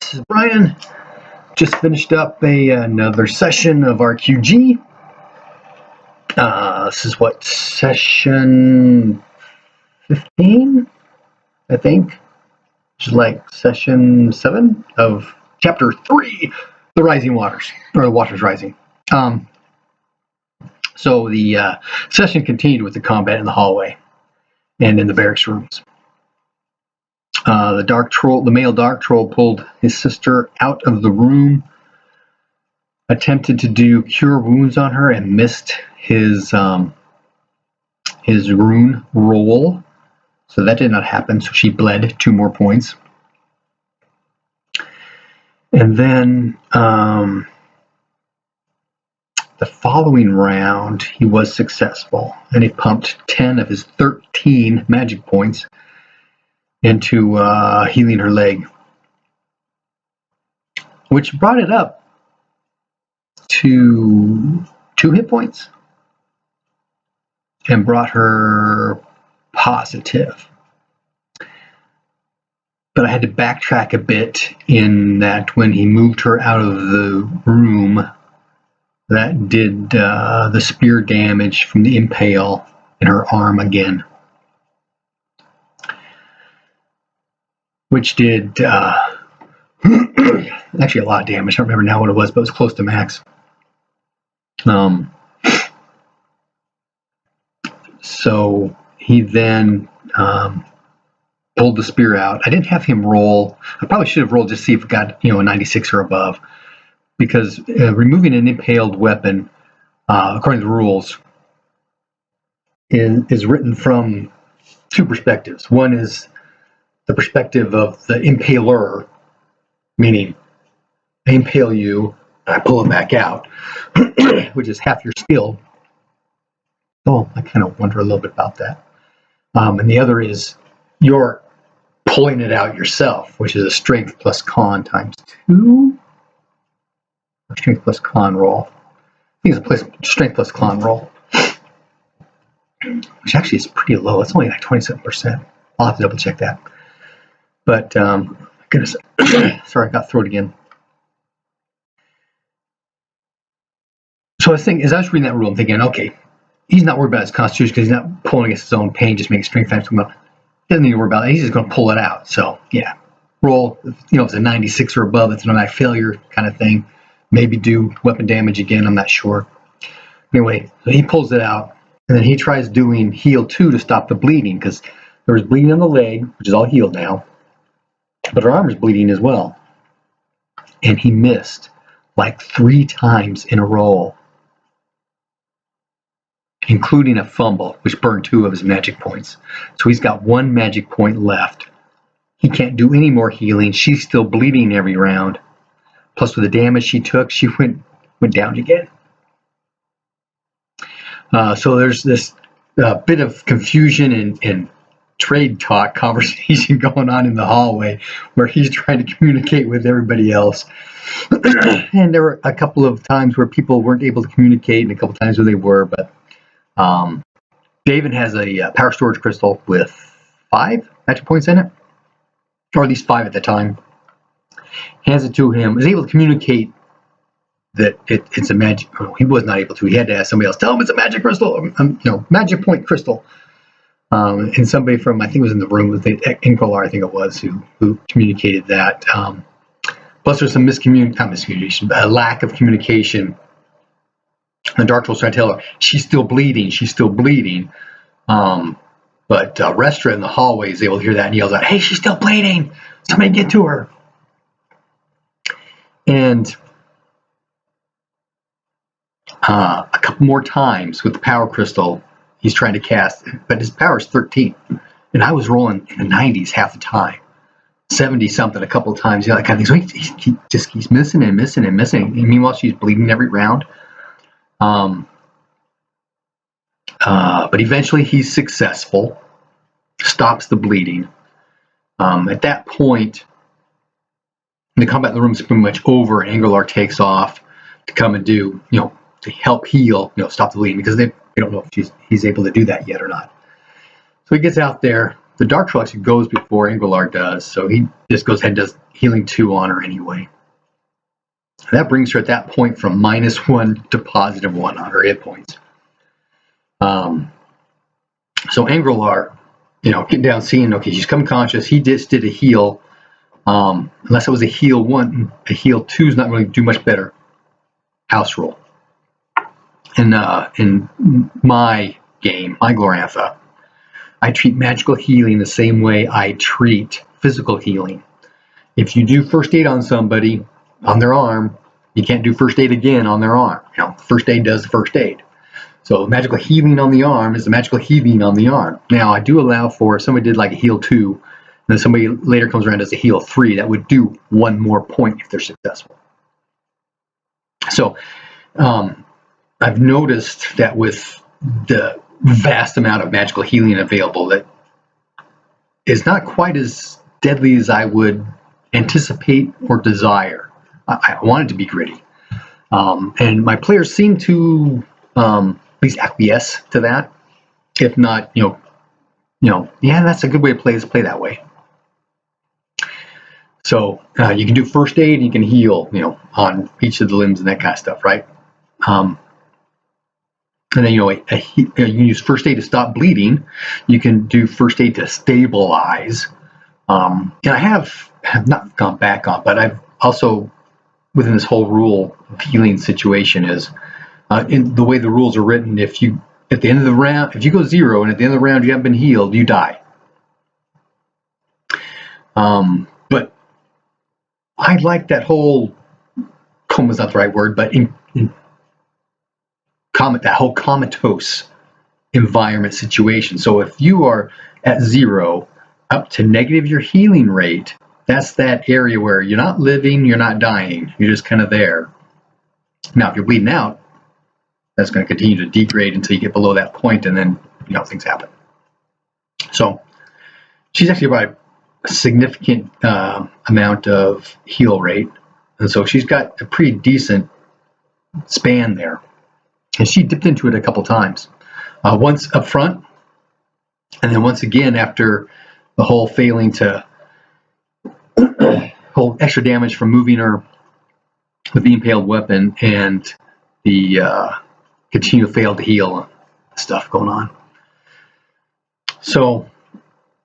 This is Brian. Just finished up another session of RQG. This is what, session 15, I think. Which is like session 7 of chapter 3, The Rising Waters, or The Waters Rising. So the session continued with the combat in the hallway and in the barracks rooms. The male dark troll pulled his sister out of the room, attempted to do cure wounds on her, and missed his rune roll. So that did not happen. So she bled 2 more points. And then the following round, he was successful, and he pumped 10 of his 13 magic points into healing her leg, which brought it up to 2 hit points and brought her positive. But I had to backtrack a bit in that when he moved her out of the room, that did the spear damage from the impale in her arm again, which did actually a lot of damage. I don't remember now what it was, but it was close to max. So he then pulled the spear out. I didn't have him roll. I probably should have rolled just to see if it got a 96 or above, because removing an impaled weapon, according to the rules, is written from 2 perspectives. One is the perspective of the impaler, meaning I impale you, and I pull it back out, which is half your skill. So I kind of wonder a little bit about that. And the other is you're pulling it out yourself, which is a strength plus con times 2. Or strength plus con roll. I think it's a strength plus con roll, which actually is pretty low. It's only like 27%. I'll have to double check that. But goodness, sorry, I got throat again. So I was thinking, as I was reading that rule, I'm thinking, okay, he's not worried about his constitution because he's not pulling against his own pain, just making strength times 2. He doesn't need to worry about it. He's just going to pull it out. So yeah, roll. If it's a 96 or above, it's an automatic failure kind of thing. Maybe do weapon damage again. I'm not sure. Anyway, so he pulls it out, and then he tries doing heal 2 to stop the bleeding, because there was bleeding on the leg, which is all healed now, but her arm is bleeding as well. And he missed like 3 times in a row, including a fumble, which burned 2 of his magic points. So he's got 1 magic point left. He can't do any more healing. She's still bleeding every round. Plus, with the damage she took, she went down again. So there's this bit of confusion and trade talk conversation going on in the hallway, where he's trying to communicate with everybody else. And there were a couple of times where people weren't able to communicate, and a couple of times where they were. But David has a power storage crystal with 5 magic points in it, or at least 5 at the time. Hands it to him, is able to communicate that it's a magic. Oh, he was not able to. He had to ask somebody else. Tell him it's a magic crystal. Magic point crystal. And somebody from, I think it was in the room with the Incolar, I think it was, who communicated that. Plus, there's some miscommunication, a lack of communication. The Dark Troll's trying to tell her she's still bleeding. She's still bleeding. But Restra in the hallway is able to hear that and yells out, "Hey, she's still bleeding! Somebody get to her!" And a couple more times with the power crystal, he's trying to cast, but his power is 13. And I was rolling in the 90s half the time, 70 something a couple of times, that kind of thing. So he just keeps missing and missing and missing. And meanwhile, she's bleeding every round. But eventually he's successful, stops the bleeding. At that point, the combat in the room is pretty much over, and Angular takes off to come and do, to help heal, stop the bleeding, because they don't know if he's able to do that yet or not. So he gets out there, the Dark Troll actually goes before Angrelar does, so he just goes ahead and does healing 2 on her anyway. That brings her at that point from -1 to +1 on her hit points. So Angrelar, getting down, seeing, okay, she's come conscious. He just did a heal. Unless it was a heal 1, a heal 2 is not going to do much better. House rule. In my game, my Glorantha, I treat magical healing the same way I treat physical healing. If you do first aid on somebody on their arm, you can't do first aid again on their arm. First aid does the first aid. So magical healing on the arm is the magical healing on the arm. Now, I do allow for, if somebody did like a heal 2, and then somebody later comes around and does a heal 3, that would do 1 more point if they're successful. So I've noticed that with the vast amount of magical healing available, that is not quite as deadly as I would anticipate or desire. I want it to be gritty. And my players seem to at least acquiesce to that. If not, yeah, that's a good way to play. Let's play that way. So you can do first aid, and you can heal, on each of the limbs and that kind of stuff, right? And then, you can use first aid to stop bleeding. You can do first aid to stabilize. And I have not gone back on, but I've also, within this whole rule of healing situation, is in the way the rules are written, if you, at the end of the round, if you go 0 and at the end of the round you haven't been healed, you die. But I like that whole, coma's not the right word, but that whole comatose environment situation. So if you are at 0 up to negative your healing rate, that's that area where you're not living, you're not dying, you're just kind of there. Now, if you're bleeding out, that's going to continue to degrade until you get below that point, and then things happen. So she's actually about a significant amount of heal rate, and so she's got a pretty decent span there. And she dipped into it a couple times, once up front, and then once again after the whole failing to hold extra damage from moving her with the impaled weapon, and the continue to fail to heal stuff going on. So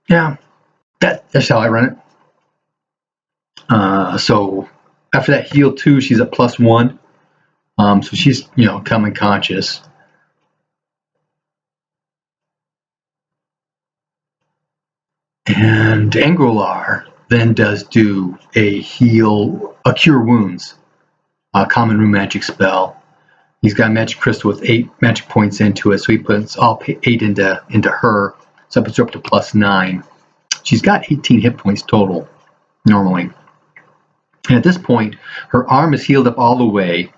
yeah, that's how I run it. So after that heal 2, she's at +1. So she's coming conscious. And Angrelar then does do a cure wounds, a common rune magic spell. He's got a magic crystal with 8 magic points into it, so he puts all 8 into her, so it puts her up to +9. She's got 18 hit points total, normally. And at this point, her arm is healed up all the way,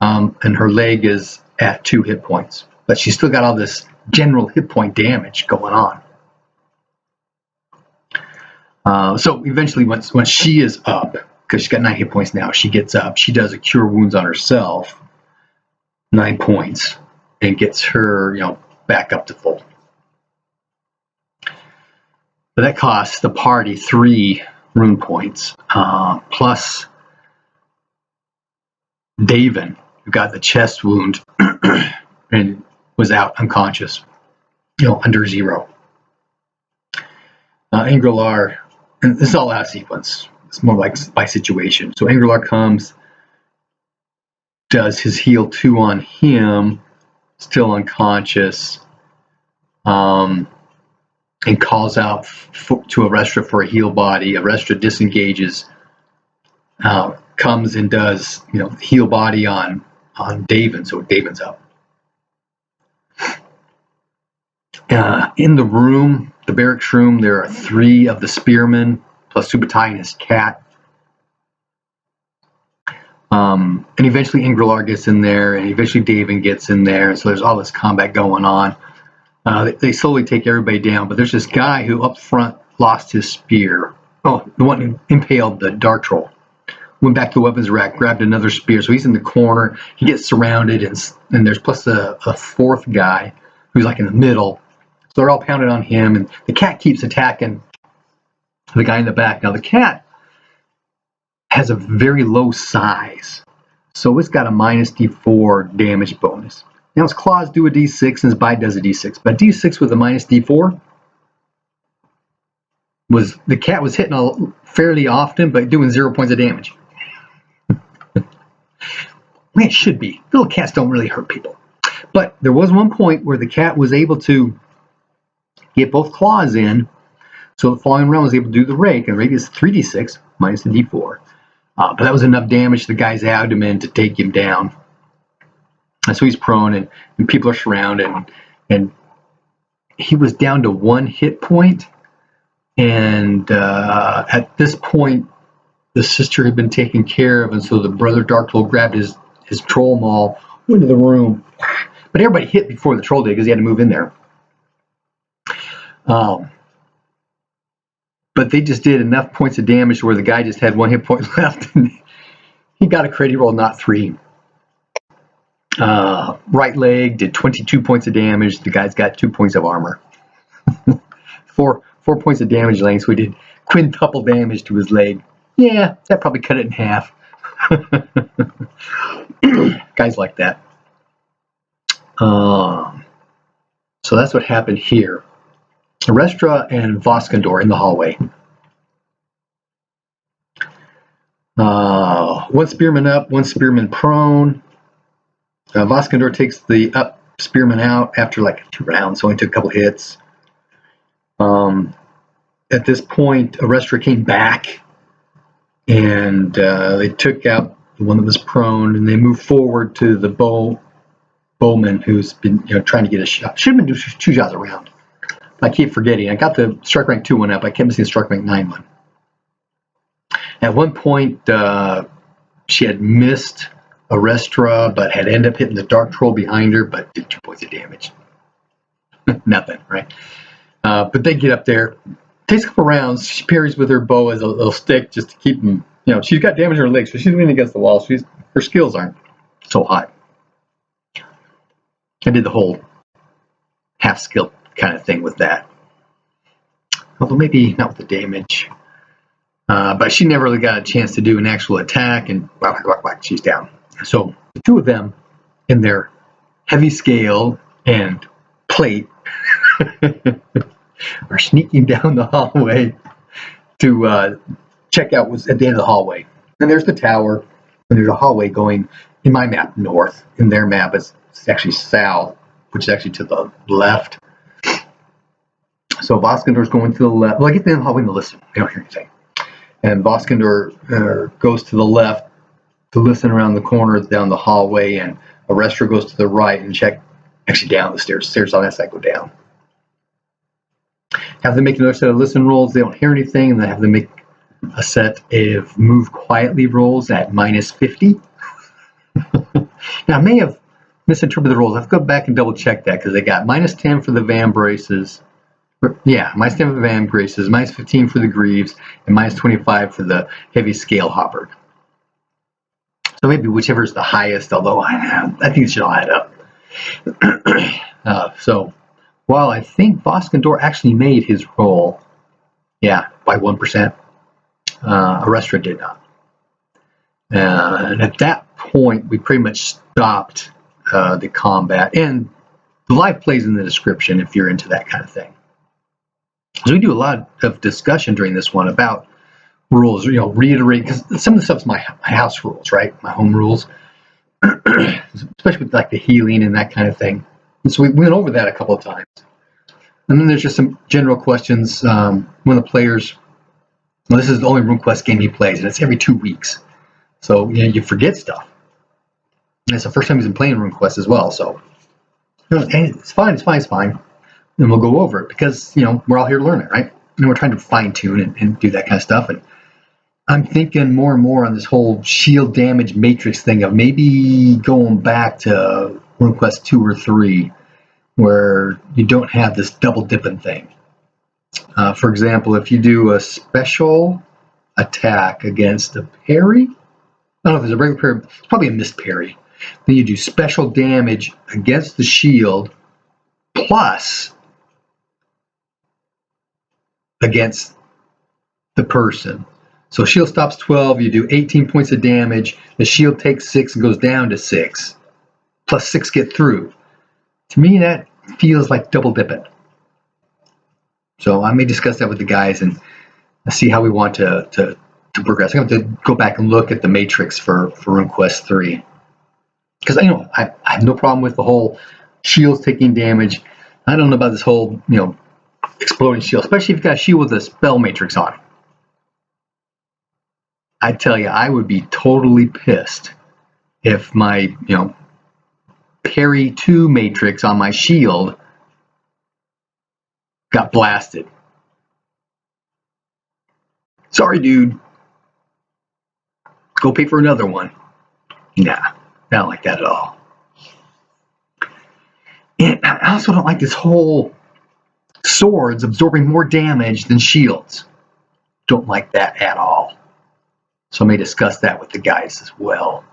and her leg is at 2 hit points. But she's still got all this general hit point damage going on. So eventually, once she is up, because she's got 9 hit points now, she gets up, she does a cure wounds on herself, 9 points, and gets her, back up to full. But that costs the party 3 rune points, plus Davin, who got the chest wound and was out unconscious, under 0. Angrelar, and this is all out of sequence. It's more like by situation. So Angrelar comes, does his heal 2 on him, still unconscious, and calls out to Arestra for a heal body. Arestra disengages, comes and does heal body on Davin, so Davin's up. In the room, the barracks room, there are 3 of the spearmen plus Subutai and his cat. And eventually Angrelar gets in there, and eventually Davin gets in there, and so there's all this combat going on. They slowly take everybody down, but there's this guy who up front lost his spear. Oh, the one who impaled the Dark Troll. Went back to the weapons rack, grabbed another spear, so he's in the corner. He gets surrounded, and there's plus a 4th guy who's like in the middle. So they're all pounded on him, and the cat keeps attacking the guy in the back. Now the cat has a very low size, so it's got a minus D4 damage bonus. Now its claws do a D6 and its bite does a D6, but D6 with a minus D4 was the cat was hitting fairly often, but doing 0 points of damage. Well, it should be. Little cats don't really hurt people. But there was one point where the cat was able to get both claws in, so the following round was able to do the rake, and the rake is 3d6 minus the d4. But that was enough damage to the guy's abdomen to take him down. And so he's prone, and people are surrounded, and he was down to 1 hit point. And at this point, the sister had been taken care of, and so the brother Dark Troll grabbed his troll maul, went into the room. But everybody hit before the troll did because he had to move in there. But they just did enough points of damage where the guy just had 1 hit point left. And he got a crit. He rolled not 3. Right leg did 22 points of damage. The guy's got 2 points of armor. 4 points of damage length. So we did quintuple damage to his leg. Yeah, that probably cut it in half. Guys like that. So that's what happened here. Restra and Voskandor in the hallway. One spearman up, one spearman prone. Voskandor takes the up spearman out after like 2 rounds, so only took a couple hits. At this point, Restra came back, and they took out the one that was prone, and they moved forward to the bowman who's been trying to get a shot. Should have been 2 shots around. I keep forgetting. I got the strike rank 2 one up. I kept missing the strike rank 9 one. At one point, she had missed Restra, but had ended up hitting the Dark Troll behind her, but did 2 points of damage. Nothing, right? But they get up there. Takes a couple rounds. She parries with her bow as a little stick just to keep them. She's got damage in her legs, so she's leaning against the wall. Her skills aren't so high. I did the whole half skill kind of thing with that. Although maybe not with the damage. But she never really got a chance to do an actual attack, and whack, whack, whack, she's down. So the 2 of them in their heavy scale and plate are sneaking down the hallway to check out what's at the end of the hallway. And there's the tower, and there's a hallway going, in my map, north. In their map, it's actually south, which is actually to the left. So Voskandor's going to the left. Well, I get to the end of the hallway to listen. They don't hear anything. And Voskandor goes to the left to listen around the corner down the hallway, and Restra goes to the right and check actually down the stairs. Stairs on that side go down. Have them make another set of listen rolls. They don't hear anything, and then have them make a set of move quietly rolls at minus 50. Now, I may have misinterpreted the rolls. I have to go back and double check that because they got minus 10 for the van braces. Yeah, minus 10 for the van braces, minus 15 for the greaves, and minus 25 for the heavy scale hopper. So maybe whichever is the highest, although I think it should all add up. So while I think Voskandor actually made his roll, yeah, by 1%, Restra did not. And at that point, we pretty much stopped the combat. And the live plays in the description if you're into that kind of thing. So we do a lot of discussion during this one about rules, reiterate, because some of the stuff's my house rules, right? My home rules, especially with like the healing and that kind of thing. And so we went over that a couple of times. And then there's just some general questions. One of the players, this is the only RuneQuest game he plays, and it's every 2 weeks. So you forget stuff. And it's the first time he's been playing RuneQuest as well. So it's fine. And we'll go over it because, we're all here to learn it, right? And we're trying to fine tune and do that kind of stuff. And I'm thinking more and more on this whole shield damage matrix thing of maybe going back to RuneQuest 2 or 3 where you don't have this double dipping thing. For example, if you do a special attack against a parry, I don't know if there's a regular parry, it's probably a missed parry. Then you do special damage against the shield plus against the person. So shield stops 12, you do 18 points of damage, the shield takes 6 and goes down to 6, plus 6 get through. To me, that feels like double dipping. So I may discuss that with the guys and see how we want to progress. I'm going to have to go back and look at the matrix for Runequest 3. Because I have no problem with the whole shields taking damage. I don't know about this whole, exploding shield, especially if you've got a shield with a spell matrix on it. I tell you, I would be totally pissed if my, parry 2 matrix on my shield got blasted. Sorry, dude. Go pay for another one. Nah, I don't like that at all. And I also don't like this whole swords absorbing more damage than shields. Don't like that at all. So I may discuss that with the guys as well.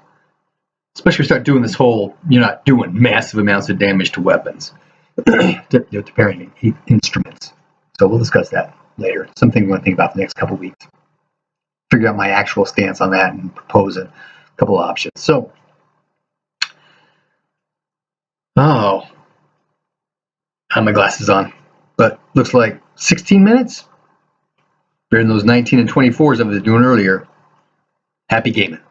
Especially if you start doing this whole, you're not doing massive amounts of damage to weapons, to parrying instruments. So we'll discuss that later. Something we want to think about the next couple weeks. Figure out my actual stance on that and propose a couple of options. So, I have my glasses on, but looks like 16 minutes. Better than those 19 and 24s I was doing earlier. Happy gaming.